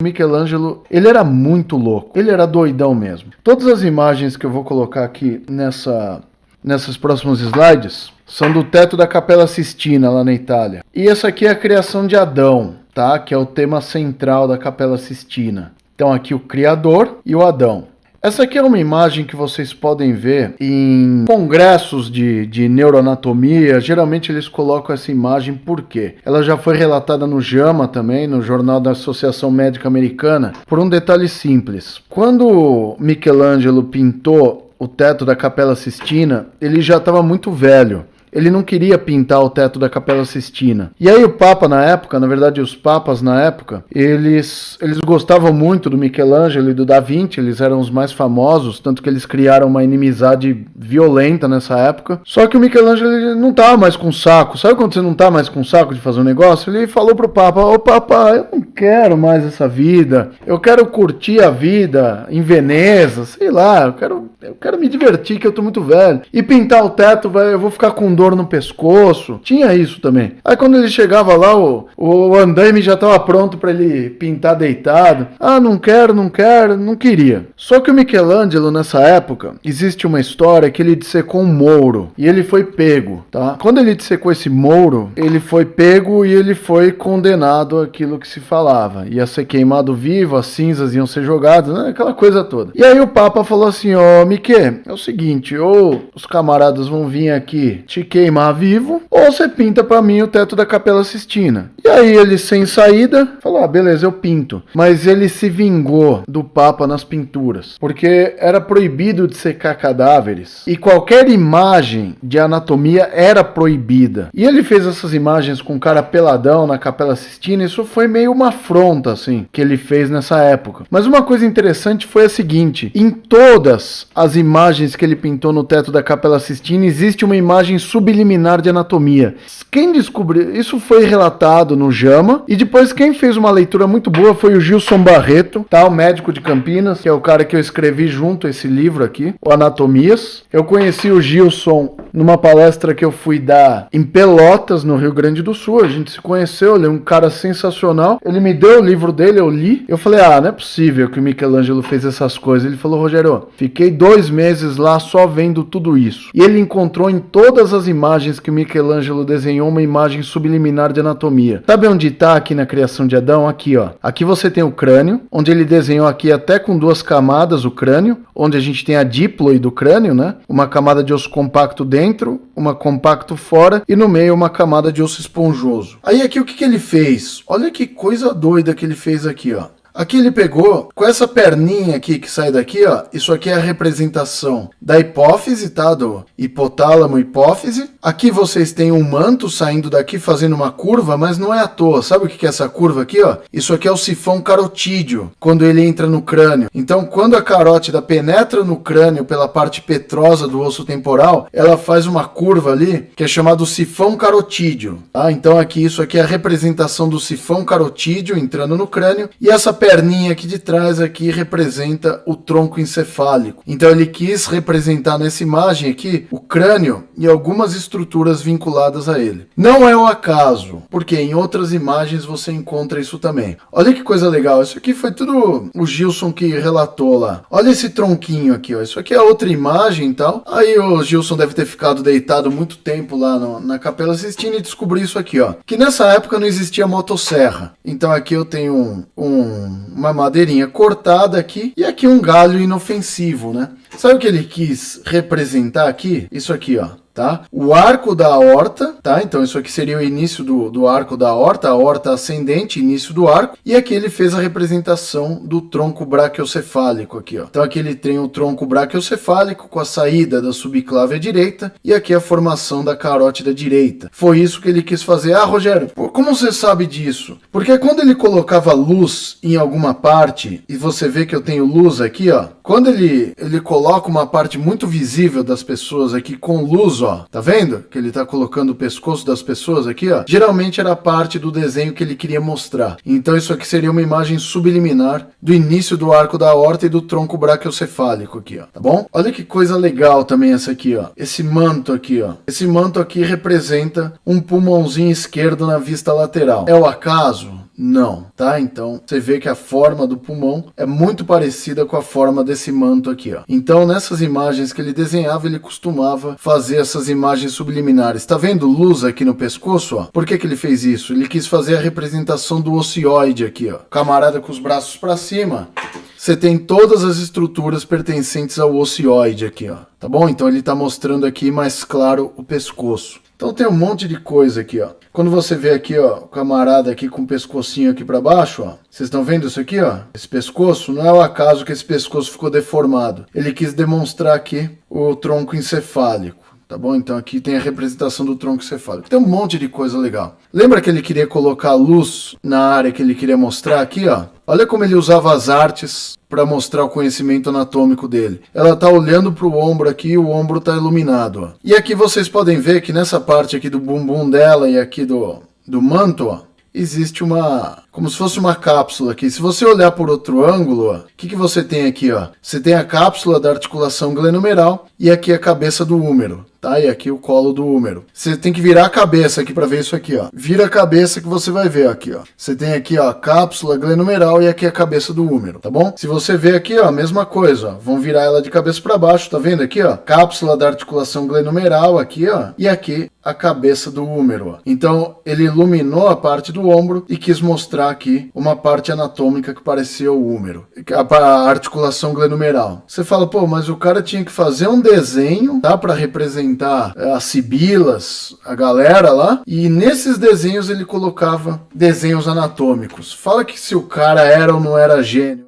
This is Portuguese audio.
Michelangelo, ele era muito louco, ele era doidão mesmo. Todas as imagens que eu vou colocar aqui nessas próximos slides são do teto da Capela Sistina, lá na Itália. E essa aqui é a criação de Adão, tá? Que é o tema central da Capela Sistina. Então aqui o Criador e o Adão. Essa aqui é uma imagem que vocês podem ver em congressos de neuroanatomia. Geralmente eles colocam essa imagem porque ela já foi relatada no JAMA também, no Jornal da Associação Médica Americana, por um detalhe simples. Quando Michelangelo pintou o teto da Capela Sistina, ele já estava muito velho. Ele não queria pintar o teto da Capela Sistina. E aí o Papa na época, na verdade os papas na época, eles gostavam muito do Michelangelo e do Da Vinci, eles eram os mais famosos, tanto que eles criaram uma inimizade violenta nessa época. Só que o Michelangelo ele não estava mais com saco. Sabe quando você não está mais com saco de fazer um negócio? Ele falou pro Papa: "Ô Papa, eu não quero mais essa vida. Eu quero curtir a vida em Veneza, sei lá, eu quero me divertir, que eu tô muito velho. E pintar o teto, eu vou ficar com dor no pescoço." Tinha isso também. Aí quando ele chegava lá, o andaime já estava pronto para ele pintar deitado. Ah, não queria. Só que o Michelangelo, nessa época, existe uma história que ele dissecou um mouro. E ele foi pego, tá? Quando ele dissecou esse mouro, ele foi pego e ele foi condenado àquilo que se falava. Ia ser queimado vivo, as cinzas iam ser jogadas, né? Aquela coisa toda. E aí o Papa falou assim: "Ó, Mique, é o seguinte, ou os camaradas vão vir aqui te queimar vivo, ou você pinta pra mim o teto da Capela Sistina." E aí ele, sem saída, falou: "Ah, beleza, eu pinto." Mas ele se vingou do Papa nas pinturas, porque era proibido de secar cadáveres, e qualquer imagem de anatomia era proibida. E ele fez essas imagens com o cara peladão na Capela Sistina. Isso foi meio uma afronta, assim, que ele fez nessa época. Mas uma coisa interessante foi a seguinte: em todas as imagens que ele pintou no teto da Capela Sistina, existe uma imagem subliminar de anatomia. Quem descobriu, isso foi relatado no JAMA, e depois quem fez uma leitura muito boa foi o Gilson Barreto, tá? O médico de Campinas, que é o cara que eu escrevi junto a esse livro aqui, o Anatomias. Eu conheci o Gilson numa palestra que eu fui dar em Pelotas, no Rio Grande do Sul. A gente se conheceu, ele é um cara sensacional. Ele me deu o livro dele, eu li. Eu falei: "Ah, não é possível que o Michelangelo fez essas coisas." Ele falou: "Rogério, fiquei 2 meses lá só vendo tudo isso." E ele encontrou em todas as imagens que o Michelangelo desenhou uma imagem subliminar de anatomia. Sabe onde está aqui na criação de Adão? Aqui, ó. Aqui você tem o crânio, onde ele desenhou aqui até com 2 camadas o crânio, onde a gente tem a díploide do crânio, né? Uma camada de osso compacto dentro, uma compacto fora, e no meio uma camada de osso esponjoso. Aí aqui o que ele fez? Olha que coisa doida que ele fez aqui, ó. Aqui ele pegou, com essa perninha aqui que sai daqui, ó, isso aqui é a representação da hipófise, tá? Do hipotálamo, hipófise. Aqui vocês têm um manto saindo daqui fazendo uma curva, mas não é à toa. Sabe o que é essa curva aqui, ó? Isso aqui é o sifão carotídeo, quando ele entra no crânio. Então, quando a carótida penetra no crânio pela parte petrosa do osso temporal, ela faz uma curva ali, que é chamado sifão carotídeo, tá? Então, aqui, isso aqui é a representação do sifão carotídeo entrando no crânio, e essa perninha aqui de trás aqui representa o tronco encefálico. Então ele quis representar nessa imagem aqui o crânio e algumas estruturas vinculadas a ele. Não é um acaso, porque em outras imagens você encontra isso também. Olha que coisa legal, isso aqui foi tudo o Gilson que relatou lá. Olha esse tronquinho aqui, ó. Isso aqui é outra imagem e tal. Aí o Gilson deve ter ficado deitado muito tempo lá na Capela Sistina e descobriu isso aqui, ó. Que nessa época não existia motosserra. Então aqui eu tenho uma madeirinha cortada aqui e aqui um galho inofensivo, né? Sabe o que ele quis representar aqui? Isso aqui, ó. Tá? O arco da aorta, tá? Então isso aqui seria o início do arco da aorta, a aorta ascendente, início do arco, e aqui ele fez a representação do tronco braquiocefálico aqui, ó. Então aqui ele tem o tronco braquiocefálico com a saída da subclávia direita e aqui a formação da carótida direita. Foi isso que ele quis fazer. Ah, Rogério, como você sabe disso? Porque quando ele colocava luz em alguma parte, e você vê que eu tenho luz aqui, ó, quando ele coloca uma parte muito visível das pessoas aqui com luz, ó, tá vendo? Que ele tá colocando o pescoço das pessoas aqui, ó. Geralmente era parte do desenho que ele queria mostrar. Então isso aqui seria uma imagem subliminar do início do arco da aorta e do tronco braquiocefálico aqui, ó. Tá bom? Olha que coisa legal também essa aqui, ó. Esse manto aqui, ó. Esse manto aqui representa um pulmãozinho esquerdo na vista lateral. É o acaso? Não, tá? Então, você vê que a forma do pulmão é muito parecida com a forma desse manto aqui, ó. Então, nessas imagens que ele desenhava, ele costumava fazer essas imagens subliminares. Tá vendo luz aqui no pescoço, ó? Por que que ele fez isso? Ele quis fazer a representação do ocioide aqui, ó. Camarada com os braços para cima. Você tem todas as estruturas pertencentes ao ocioide aqui, ó. Tá bom? Então ele tá mostrando aqui mais claro o pescoço. Então tem um monte de coisa aqui, ó. Quando você vê aqui, ó, o camarada aqui com o pescocinho aqui para baixo, ó. Vocês estão vendo isso aqui, ó? Esse pescoço, não é o acaso que esse pescoço ficou deformado. Ele quis demonstrar aqui o tronco encefálico. Tá bom? Então aqui tem a representação do tronco encefálico. Tem um monte de coisa legal. Lembra que ele queria colocar luz na área que ele queria mostrar aqui, ó? Olha como ele usava as artes para mostrar o conhecimento anatômico dele. Ela tá olhando para o ombro aqui e o ombro tá iluminado, ó. E aqui vocês podem ver que nessa parte aqui do bumbum dela e aqui do manto, ó, existe como se fosse uma cápsula aqui. Se você olhar por outro ângulo, ó, o que você tem aqui, ó? Você tem a cápsula da articulação glenomeral e aqui a cabeça do úmero, tá? E aqui o colo do úmero. Você tem que virar a cabeça aqui para ver isso aqui, ó. Vira a cabeça que você vai ver aqui, ó. Você tem aqui, ó, a cápsula glenomeral e aqui a cabeça do úmero, tá bom? Se você ver aqui, ó, a mesma coisa, ó. Vão virar ela de cabeça para baixo, tá vendo aqui, ó? Cápsula da articulação glenomeral aqui, ó. E aqui a cabeça do úmero, ó. Então, ele iluminou a parte do ombro e quis mostrar aqui uma parte anatômica que parecia o úmero, a articulação glenomeral. Você fala, pô, mas o cara tinha que fazer um desenho, tá, para representar as sibilas, a galera lá, e nesses desenhos ele colocava desenhos anatômicos. Fala que se o cara era ou não era gênio.